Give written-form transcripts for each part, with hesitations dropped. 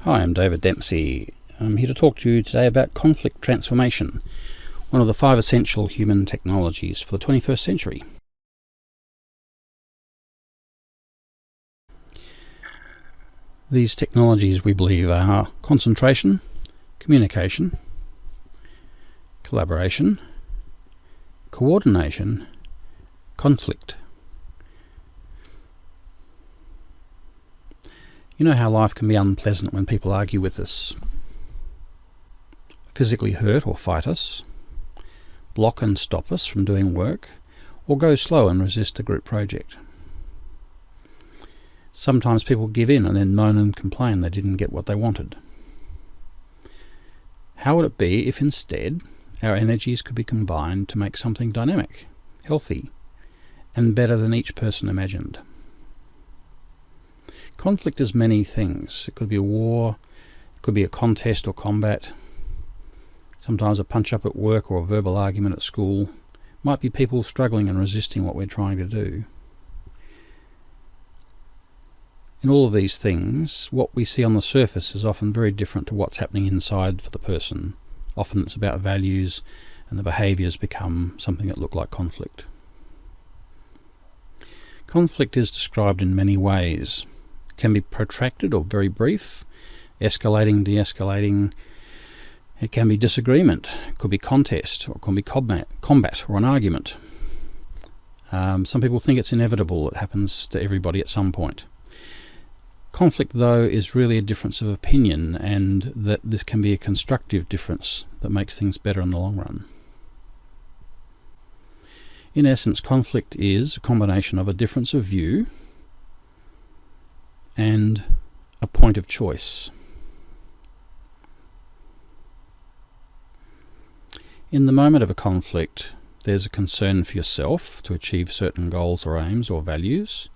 Hi, I'm David Dempsey. I'm here to talk to you today about conflict transformation, one of the 5 essential human technologies for the 21st century. These technologies, we believe, are concentration, communication, collaboration, coordination, conflict. You know how life can be unpleasant when people argue with us, physically hurt or fight us, block and stop us from doing work, or go slow and resist a group project. Sometimes people give in and then moan and complain they didn't get what they wanted. How would it be if instead our energies could be combined to make something dynamic, healthy, and better than each person imagined? Conflict is many things. It could be a war, it could be a contest or combat, sometimes a punch-up at work or a verbal argument at school. It might be people struggling and resisting what we're trying to do. In all of these things, what we see on the surface is often very different to what's happening inside for the person. Often it's about values, and the behaviours become something that look like conflict. Conflict is described in many ways. It can be protracted or very brief, escalating, de-escalating. It can be disagreement, it could be contest, or it can be combat or an argument. Some people think it's inevitable, it happens to everybody at some point. Conflict, though, is really a difference of opinion, and that this can be a constructive difference that makes things better in the long run. In essence, conflict is a combination of a difference of view and a point of choice. In the moment of a conflict, there's a concern for yourself to achieve certain goals or aims or values,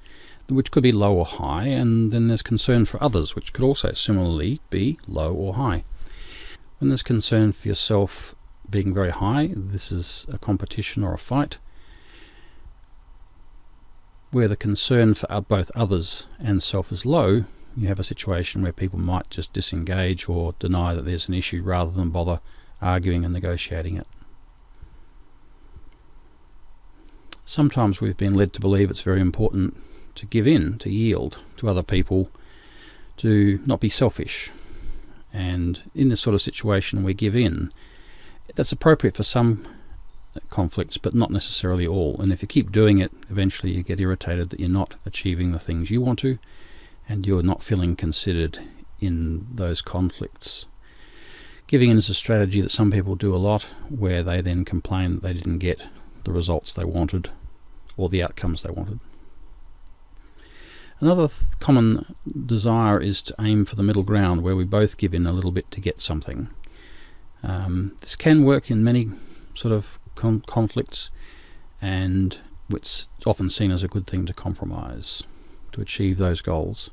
which could be low or high, and then there's concern for others, which could also similarly be low or high. When there's concern for yourself being very high, this is a competition or a fight, where the concern for both others and self is low. You have a situation where people might just disengage or deny that there's an issue rather than bother arguing and negotiating it. Sometimes we've been led to believe it's very important to give in, to yield to other people, to not be selfish. And in this sort of situation we give in. That's appropriate for some conflicts, but not necessarily all. And if you keep doing it, eventually you get irritated that you're not achieving the things you want to, and you're not feeling considered in those conflicts. Giving in is a strategy that some people do a lot, where they then complain that they didn't get the results they wanted or the outcomes they wanted. Another common desire is to aim for the middle ground, where we both give in a little bit to get something. This can work in many sort of conflicts, and it's often seen as a good thing to compromise to achieve those goals.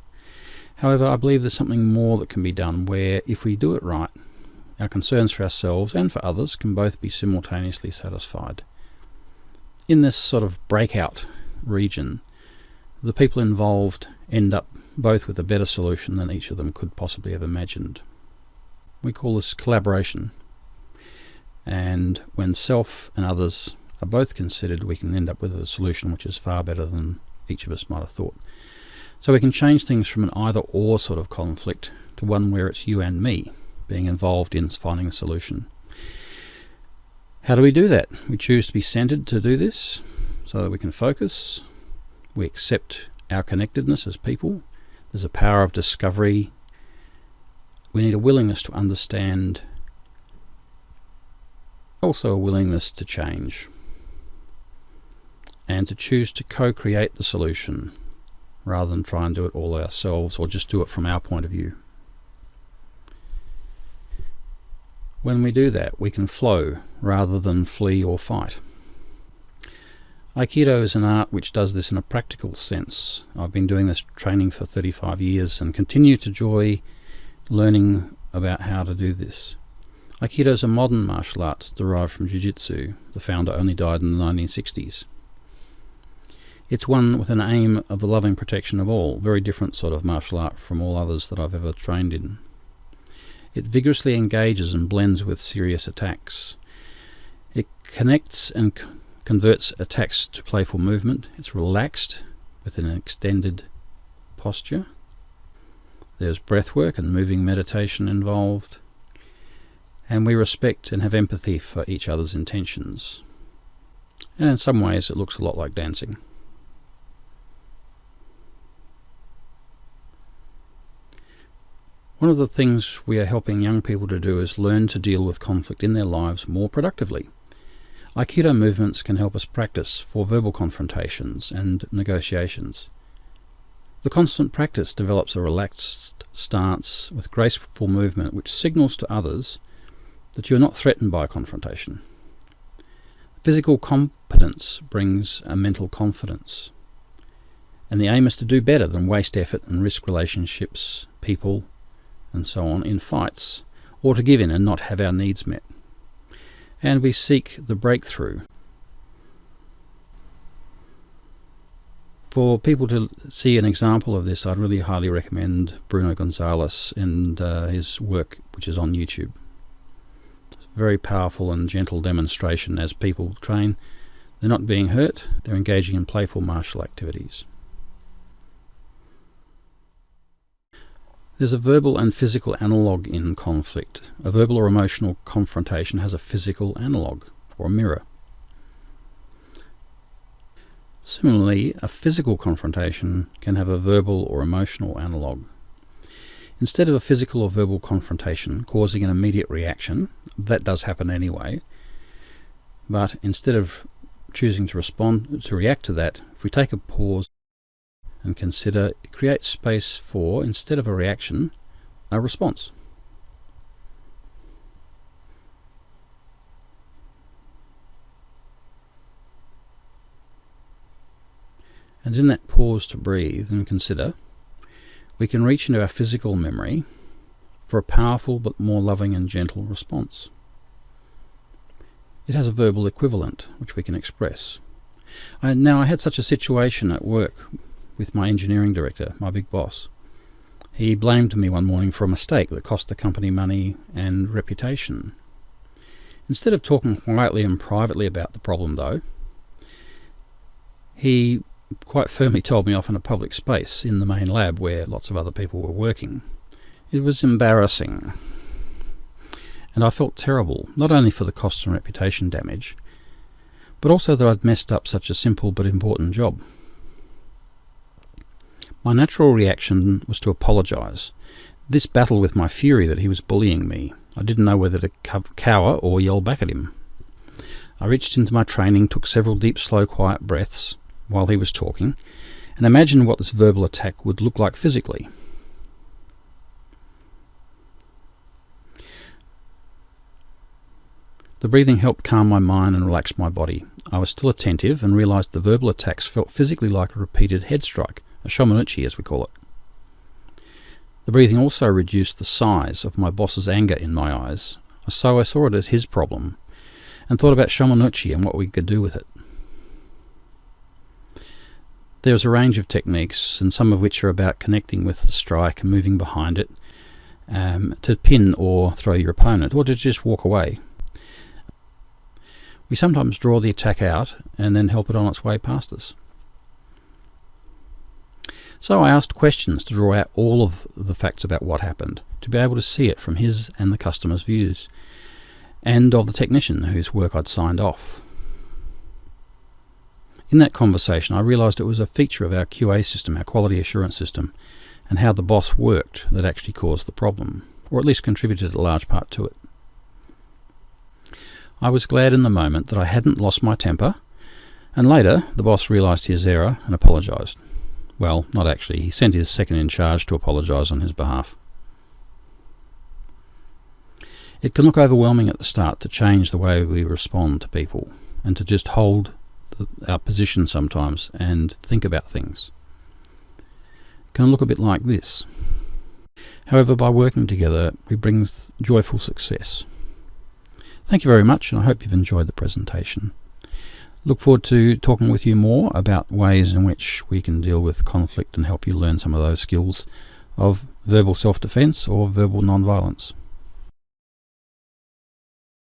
However, I believe there's something more that can be done, where if we do it right, our concerns for ourselves and for others can both be simultaneously satisfied. In this sort of breakout region, the people involved end up both with a better solution than each of them could possibly have imagined. We call this collaboration. And when self and others are both considered, we can end up with a solution which is far better than each of us might have thought. So we can change things from an either-or sort of conflict to one where it's you and me being involved in finding a solution. How do we do that? We choose to be centered to do this so that we can focus. We accept our connectedness as people. There's a power of discovery. We need a willingness to understand, also a willingness to change, and to choose to co-create the solution rather than try and do it all ourselves or just do it from our point of view. When we do that, we can flow rather than flee or fight. Aikido is an art which does this in a practical sense. I've been doing this training for 35 years and continue to enjoy learning about how to do this. Aikido is a modern martial art derived from Jiu-Jitsu. The founder only died in the 1960s. It's one with an aim of the loving protection of all, very different sort of martial art from all others that I've ever trained in. It vigorously engages and blends with serious attacks. It connects and converts attacks to playful movement. It's relaxed with an extended posture. There's breathwork and moving meditation involved. And we respect and have empathy for each other's intentions. And in some ways it looks a lot like dancing. One of the things we are helping young people to do is learn to deal with conflict in their lives more productively. Aikido movements can help us practice for verbal confrontations and negotiations. The constant practice develops a relaxed stance with graceful movement which signals to others that you are not threatened by a confrontation. Physical competence brings a mental confidence. And the aim is to do better than waste effort and risk relationships, people, and so on in fights, or to give in and not have our needs met. And we seek the breakthrough. For people to see an example of this, I'd really highly recommend Bruno Gonzalez and his work, which is on YouTube. It's a very powerful and gentle demonstration as people train. They're not being hurt, they're engaging in playful martial activities. There's a verbal and physical analogue in conflict. A verbal or emotional confrontation has a physical analogue, or a mirror. Similarly, a physical confrontation can have a verbal or emotional analogue. Instead of a physical or verbal confrontation causing an immediate reaction, that does happen anyway, but instead of choosing to react to that, if we take a pause and consider, it creates space for, instead of a reaction, a response. And in that pause to breathe and consider, we can reach into our physical memory for a powerful but more loving and gentle response. It has a verbal equivalent which we can express. Now, I had such a situation at work with my engineering director, my big boss. He blamed me one morning for a mistake that cost the company money and reputation. Instead of talking quietly and privately about the problem, though, he quite firmly told me off in a public space in the main lab where lots of other people were working. It was embarrassing. And I felt terrible, not only for the cost and reputation damage, but also that I'd messed up such a simple but important job. My natural reaction was to apologise. This battled with my fury that he was bullying me. I didn't know whether to cower or yell back at him. I reached into my training, took several deep, slow, quiet breaths while he was talking, and imagined what this verbal attack would look like physically. The breathing helped calm my mind and relax my body. I was still attentive and realised the verbal attacks felt physically like a repeated head strike, a shomanuchi as we call it. The breathing also reduced the size of my boss's anger in my eyes, so I saw it as his problem, and thought about shomanuchi and what we could do with it. There's a range of techniques, and some of which are about connecting with the strike and moving behind it, to pin or throw your opponent, or to just walk away. We sometimes draw the attack out and then help it on its way past us. So I asked questions to draw out all of the facts about what happened, to be able to see it from his and the customer's views, and of the technician whose work I'd signed off. In that conversation I realised it was a feature of our QA system, our quality assurance system, and how the boss worked that actually caused the problem, or at least contributed a large part to it. I was glad in the moment that I hadn't lost my temper, and later the boss realised his error and apologised. Well, not actually. He sent his second in charge to apologise on his behalf. It can look overwhelming at the start to change the way we respond to people and to just hold our position sometimes and think about things. It can look a bit like this. However, by working together, we bring joyful success. Thank you very much, and I hope you've enjoyed the presentation. Look forward to talking with you more about ways in which we can deal with conflict and help you learn some of those skills of verbal self-defense or verbal non-violence.